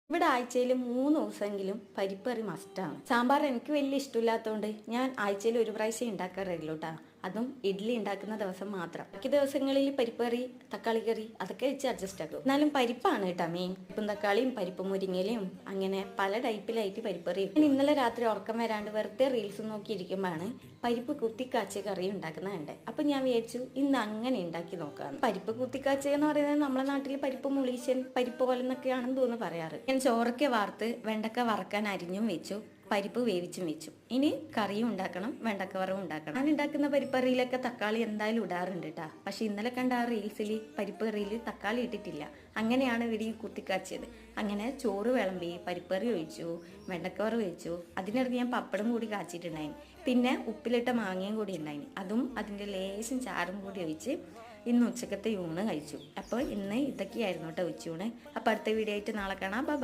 ഇവിടെ ആഴ്ചയിൽ 3 ദിവസമെങ്കിലും പരിപ്പറി മസ്റ്റാണ്. സാമ്പാർ എനിക്ക് വലിയ ഇഷ്ടമില്ലാത്തതുകൊണ്ട് ഞാൻ ആഴ്ചയിൽ ഒരു പ്രാവശ്യം ഉണ്ടാക്കാറുള്ളൂ കേട്ടോ. അതും ഇഡ്ഡലി ഉണ്ടാക്കുന്ന ദിവസം മാത്രം. ബാക്കി ദിവസങ്ങളിൽ പരിപ്പറി, തക്കാളി കറി അതൊക്കെ വെച്ച് അഡ്ജസ്റ്റ് ആക്കും. എന്നാലും പരിപ്പാണ് കേട്ടോ മെയിൻ. പരിപ്പും തക്കാളിയും പരിപ്പ് മുരിങ്ങയിലും അങ്ങനെ പല ടൈപ്പിലായിട്ട് പരിപ്പറി. ഇന്നലെ രാത്രി ഉറക്കം വരാണ്ട് വെറുതെ റീൽസ് നോക്കിയിരിക്കുമ്പോഴാണ് പരിപ്പ് കുത്തിക്കാച്ചിയ കറി ഉണ്ടാക്കുന്നതുണ്ട്. അപ്പൊ ഞാൻ വിചാരിച്ചു ഇന്ന് അങ്ങനെ ഉണ്ടാക്കി നോക്കാം. പരിപ്പ് കുത്തിക്കാച്ചിയ എന്ന് പറയുന്നത് നമ്മളെ നാട്ടിൽ പരിപ്പ് മുളീശൻ പരിപ്പ് പോലെ എന്നൊക്കെയാണെന്ന് തോന്നുന്നു പറയാറ്. ഞാൻ ചോറൊക്കെ വാർത്ത് വെണ്ടക്ക വറക്കാൻ അരിഞ്ഞും വെച്ചു, പരിപ്പ് വേവിച്ചും വെച്ചു. ഇനി കറിയും ഉണ്ടാക്കണം, വെണ്ടക്ക വറവും ഉണ്ടാക്കണം. ഞാൻ ഉണ്ടാക്കുന്ന പരിപ്പറിയിലൊക്കെ തക്കാളി എന്തായാലും ഇടാറുണ്ട് കേട്ടാ. പക്ഷെ ഇന്നലെ കണ്ട ആ റീൽസിൽ പരിപ്പ് കറിയിൽ തക്കാളി ഇട്ടിട്ടില്ല. അങ്ങനെയാണ് ഇവിടെ ഈ കുത്തിക്കാച്ചിയത്. അങ്ങനെ ചോറ് വിളമ്പി പരിപ്പറി ഒഴിച്ചു, വെണ്ടക്കവറ വെച്ചു. അതിനിടയ്ക്ക് ഞാൻ പപ്പടം കൂടി കാച്ചിട്ടുണ്ടായിരുന്നു. പിന്നെ ഉപ്പിലിട്ട മാങ്ങയും കൂടി ഉണ്ടായിരുന്നു. അതും അതിൻ്റെ ലേശം ചാറും കൂടി ഒഴിച്ച് ഇന്ന് ഉച്ചക്കത്തെ ഊണ് കഴിച്ചു. അപ്പോൾ ഇന്ന് ഇതൊക്കെയായിരുന്നു കേട്ടോ ഉച്ചയൂണ്. അപ്പോൾ അടുത്ത വീഡിയോ ആയിട്ട് നാളെ കാണാം. ബൈ.